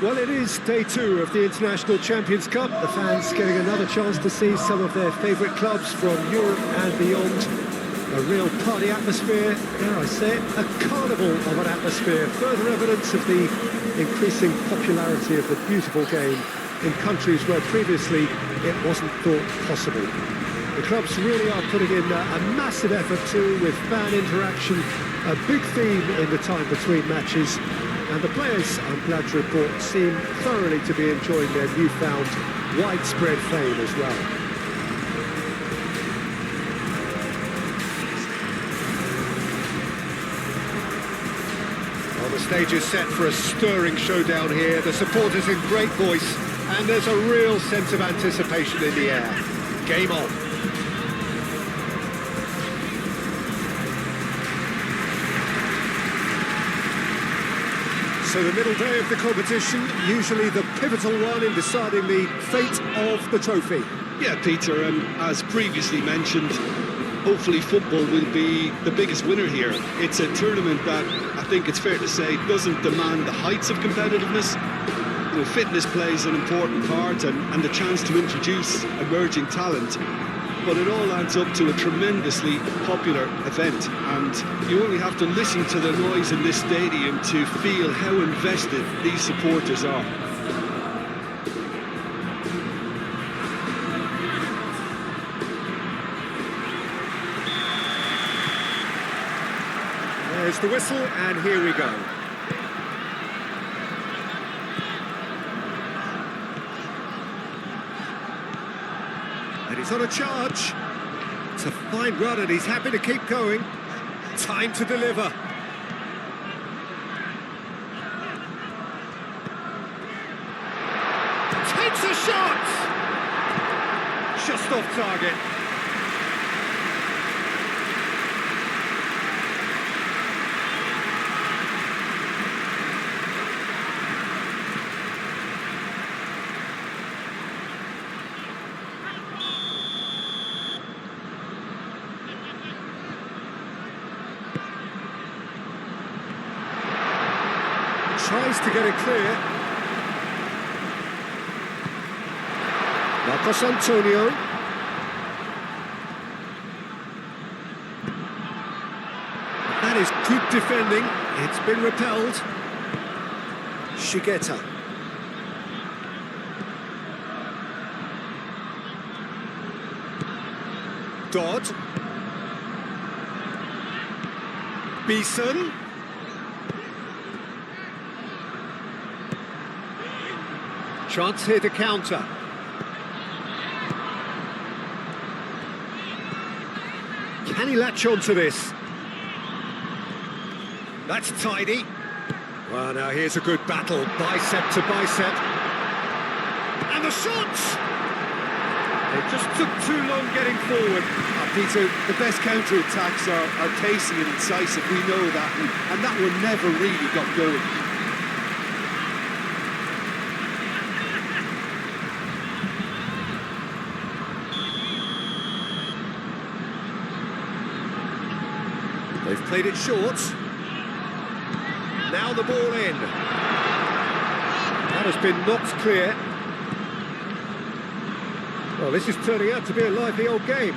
Well, it is day two of the International Champions Cup. The fans getting another chance to see some of their favourite clubs from Europe and beyond. A real party atmosphere, dare I say it, a carnival of an atmosphere. Further evidence of the increasing popularity of the beautiful game in countries where previously it wasn't thought possible. The clubs really are putting in a massive effort too, with fan interaction, a big theme in the time between matches. And the players, I'm glad to report, seem thoroughly to be enjoying their newfound widespread fame as well. Well, the stage is set for a stirring showdown here. The supporters in great voice, and there's a real sense of anticipation in the air. Game on. So the middle day of the competition, usually the pivotal one in deciding the fate of the trophy. Yeah, Peter, and as previously mentioned, hopefully football will be the biggest winner here. It's a tournament that, I think it's fair to say, doesn't demand the heights of competitiveness. You know, fitness plays an important part and the chance to introduce emerging talent. But it all adds up to a tremendously popular event, and you only have to listen to the noise in this stadium to feel how invested these supporters are. There's the whistle, and here we go. And he's on a charge. It's a fine run, and he's happy to keep going. Time to deliver. Takes a shot! Just off target. Tries to get it clear. Marcos Antonio. That is good defending. It's been repelled. Shigeta. Dodd. Beeson. Chance here to counter. Can he latch on to this? That's tidy. Well, now here's a good battle, bicep to bicep. And the shot! It just took too long getting forward. Peter, the best counter-attacks are pacey and incisive, we know that, and that one never really got going. They've played it short. Now the ball in. That has been knocked clear. Well, this is turning out to be a lively old game.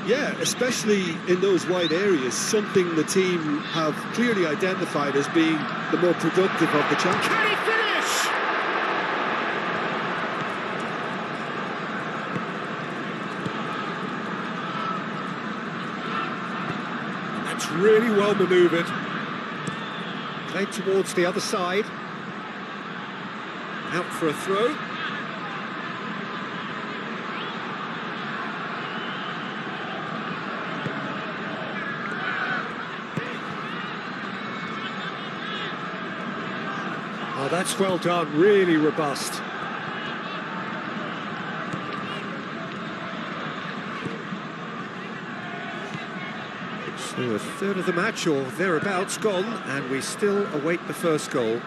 Yeah, especially in those wide areas, something the team have clearly identified as being the more productive of the chances. Can he finish? That's really well manoeuvred. Played towards the other side. Out for a throw. Oh, that's well done, really robust. So a third of the match or thereabouts gone, and we still await the first goal.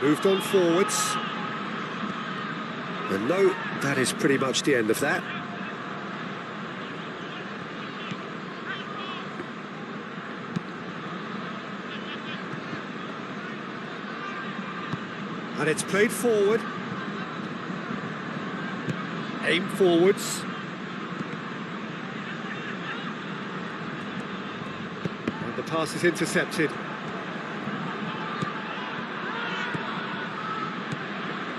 Moved on forwards. And no, that is pretty much the end of that. And it's played forward. Aim forwards. And the pass is intercepted.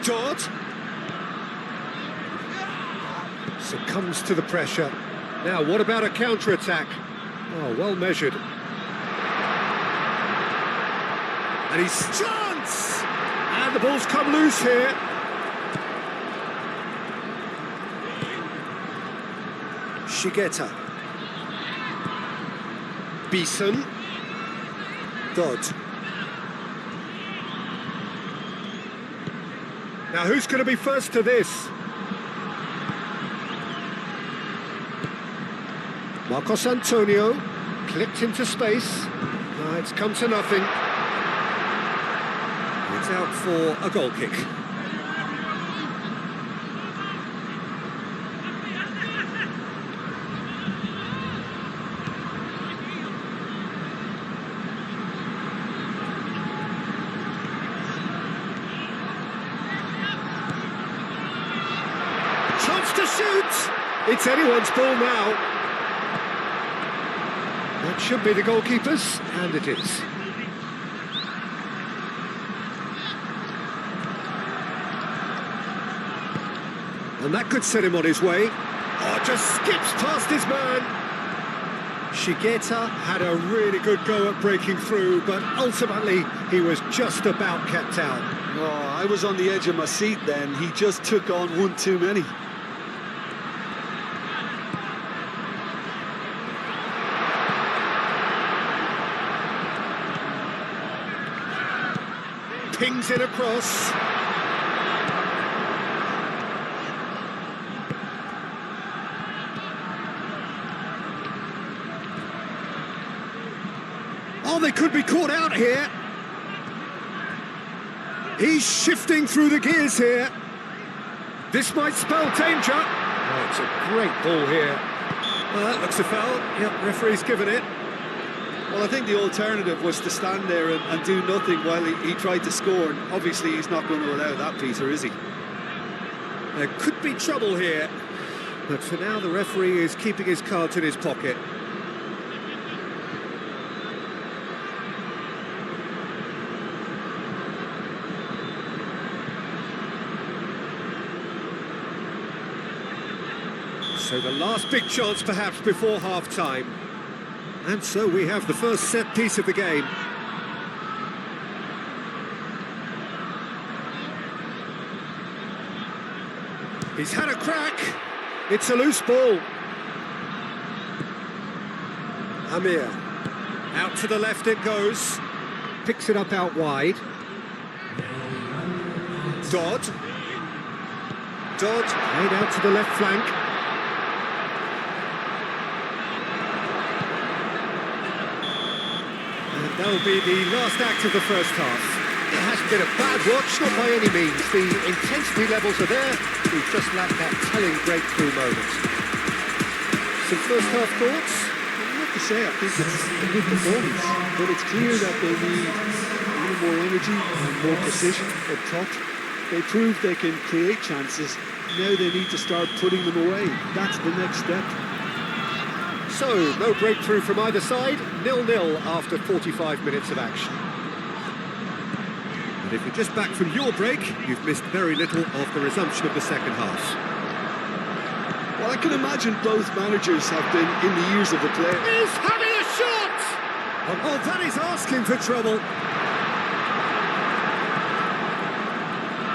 Dodd succumbs to the pressure. Now, what about a counter-attack? Oh, well measured. And he's chance! And the ball's come loose here. Shigeta. Beeson. Dodd. Now, who's going to be first to this? Marcos Antonio, clipped into space. It's come to nothing. It's out for a goal kick. Chance to shoot! It's anyone's ball now. That should be the goalkeeper's, and it is. And that could set him on his way. Oh, just skips past his man. Shigeta had a really good go at breaking through, but ultimately he was just about kept out. Oh, I was on the edge of my seat then. He just took on one too many. Pings it across. Oh, they could be caught out here. He's shifting through the gears here. This might spell danger. Oh, it's a great ball here. That looks a foul. Yep, referee's given it. Well, I think the alternative was to stand there and do nothing while he tried to score. And obviously, he's not going to allow that, Peter, is he? There could be trouble here. But for now, the referee is keeping his cards in his pocket. So the last big chance perhaps before half-time. And so we have the first set piece of the game. He's had a crack. It's a loose ball. Amir. Out to the left it goes. Picks it up out wide. Dodd. Dodd made out to the left flank. That'll be the last act of the first half. It hasn't been a bad watch, not by any means. The intensity levels are there. We've just lacked that telling breakthrough moment. Some first half thoughts? I have to say, I think it's a good performance, but it's clear that they need a little more energy and more precision up top. They proved they can create chances. Now they need to start putting them away. That's the next step. So, no breakthrough from either side, 0-0 after 45 minutes of action. And if you're just back from your break, you've missed very little of the resumption of the second half. Well, I can imagine both managers have been in the ears of the player. He's having a shot! Oh, that is asking for trouble.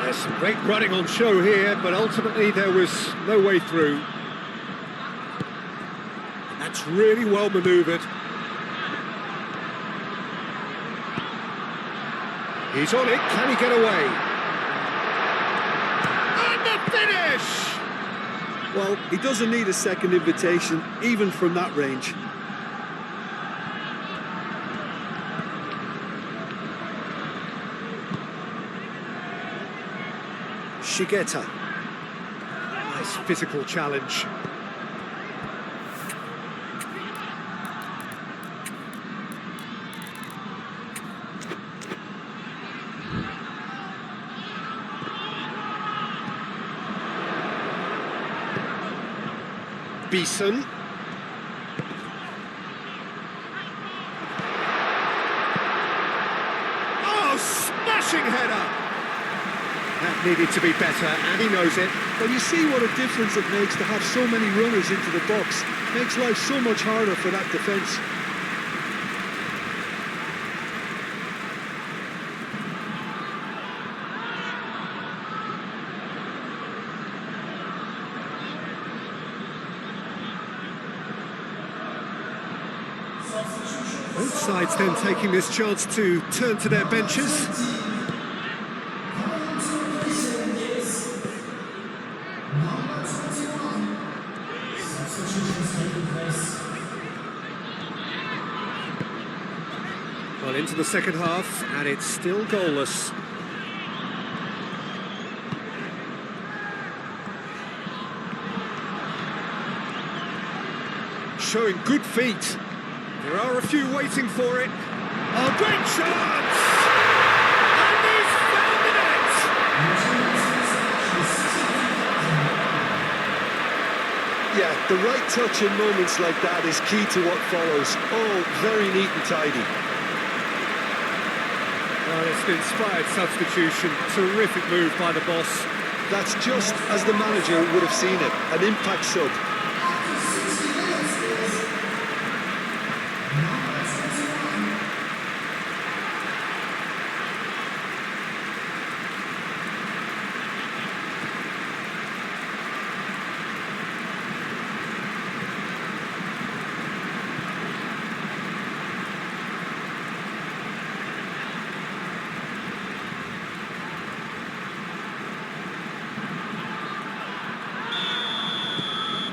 There's some great running on show here, but ultimately there was no way through. That's really well manoeuvred. He's on it, can he get away? And the finish! Well, he doesn't need a second invitation, even from that range. Shigeta. Nice physical challenge. Beeson. Oh, smashing header! That needed to be better, and he knows it. Well, you see what a difference it makes to have so many runners into the box. Makes life so much harder for that defence. Both sides then taking this chance to turn to their benches. Well, into the second half, and it's still goalless. Showing good feet. There are a few waiting for it. Oh, great chance! And he's found the net! Yeah, the right touch in moments like that is key to what follows. Oh, very neat and tidy. Well, it's an inspired substitution. Terrific move by the boss. That's just as the manager would have seen it. An impact sub.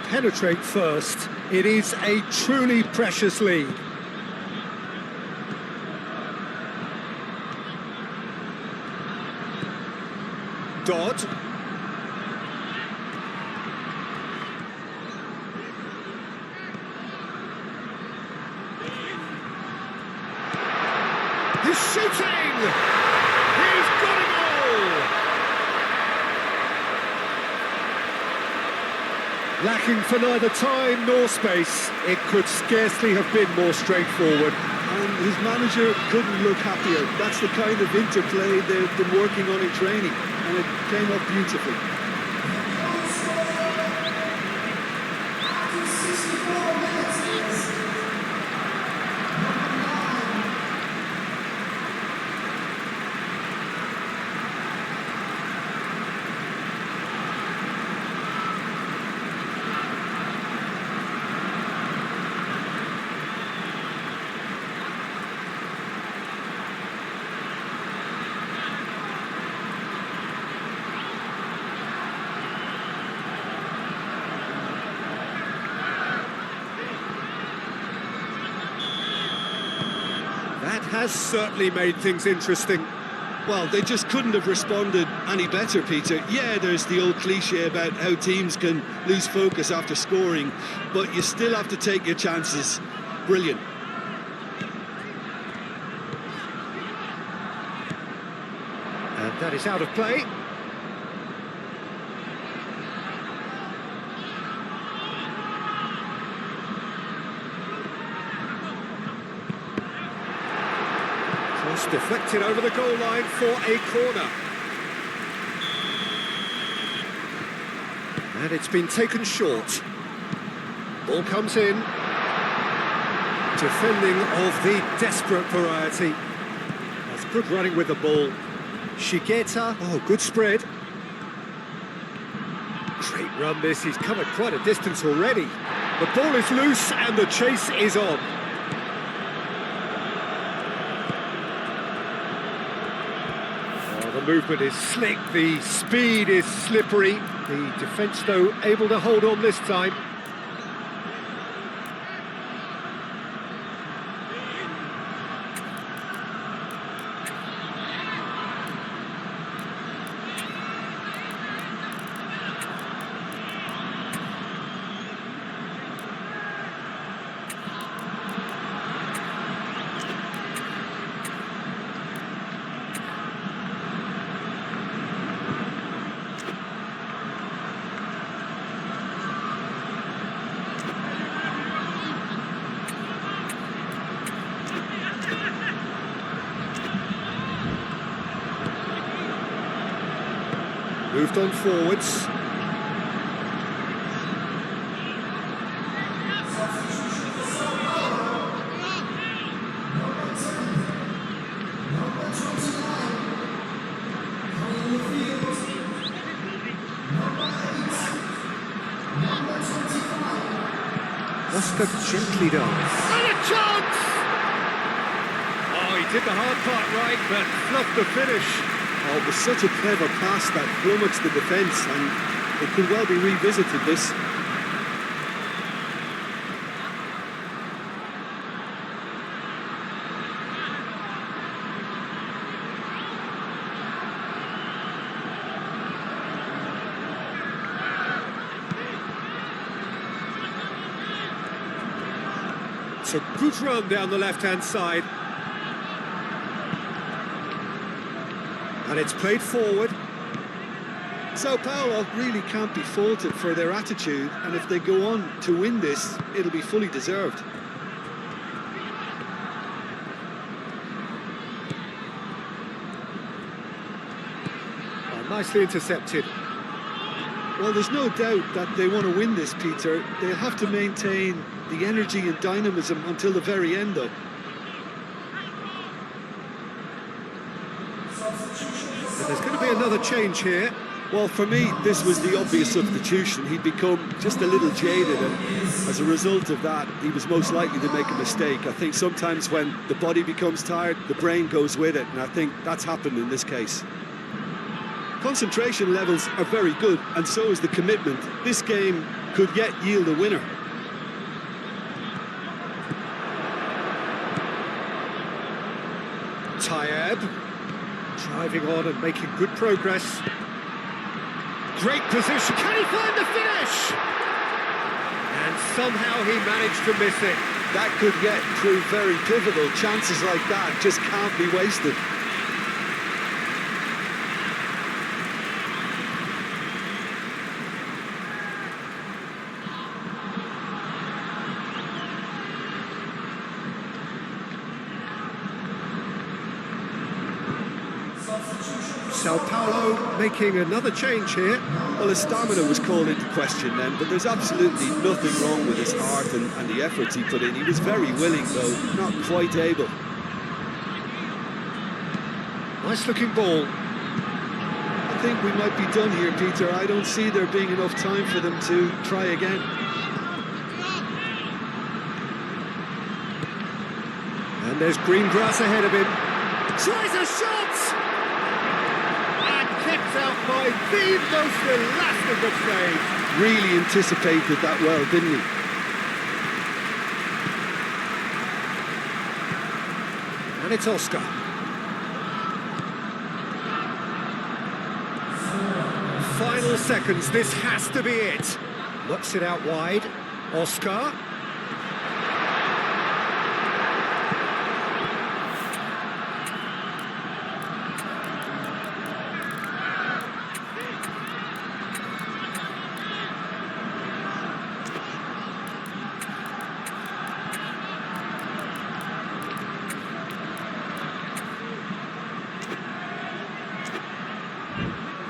Penetrate first. It is a truly precious lead. Dodd. He's shooting! He's got it all! Lacking for neither time nor space, it could scarcely have been more straightforward. And his manager couldn't look happier. That's the kind of interplay they've been working on in training, and it came up beautifully. That has certainly made things interesting. Well, they just couldn't have responded any better, Peter. Yeah, there's the old cliche about how teams can lose focus after scoring, but you still have to take your chances. Brilliant. And that is out of play. Cross deflected over the goal line for a corner. And it's been taken short. Ball comes in. Defending of the desperate variety. That's good running with the ball. Shigeta, oh, good spread. Great run this, he's covered quite a distance already. The ball is loose and the chase is on. Oh, the movement is slick, the speed is slippery. The defence, though, able to hold on this time. Moved on forwards. Oscar gently down. And a chance! Oh, he did the hard part right, but fluffed the finish. Oh, it was such a clever pass that flummoxed the defence, and it could well be revisited, this. It's a good run down the left-hand side. And it's played forward. So Paulo really can't be faulted for their attitude, and if they go on to win this, it'll be fully deserved. Oh, nicely intercepted. Well, there's no doubt that they want to win this, Peter. They'll have to maintain the energy and dynamism until the very end, though. And there's going to be another change here. Well, for me, this was the obvious substitution. He'd become just a little jaded, and as a result of that, he was most likely to make a mistake. I think sometimes when the body becomes tired, the brain goes with it, and I think that's happened in this case. Concentration levels are very good, and so is the commitment. This game could yet yield a winner. Tayeb, driving on and making good progress. Great position, can he find the finish? And somehow he managed to miss it. That could yet prove very pivotal. Chances like that just can't be wasted. Sao Paulo making another change here. Well, his stamina was called into question then, but there's absolutely nothing wrong with his heart and the efforts he put in. He was very willing, though not quite able. Nice looking ball. I think we might be done here, Peter. I don't see there being enough time for them to try again. And there's green grass ahead of him. Tries a shot! And kept out by the most elastic of saves. Really anticipated that well, didn't he? And it's Oscar. Final seconds, this has to be it. Knocks it out wide. Oscar.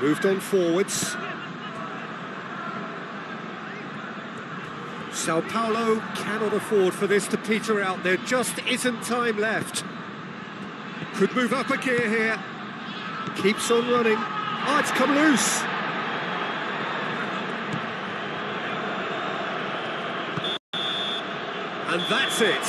Moved on forwards. Sao Paulo cannot afford for this to peter out. There just isn't time left. Could move up a gear here. Keeps on running. Oh, it's come loose. And that's it.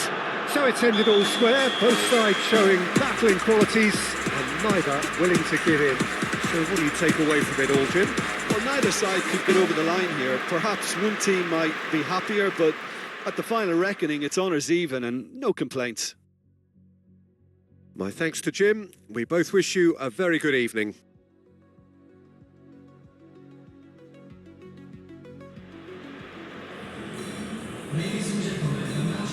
So it's ended all square, both sides showing battling qualities and neither willing to give in. So what do you take away from it all, Jim? Well, neither side could get over the line here. Perhaps one team might be happier, but at the final reckoning, it's honours even and no complaints. My thanks to Jim. We both wish you a very good evening. Ladies and gentlemen, the match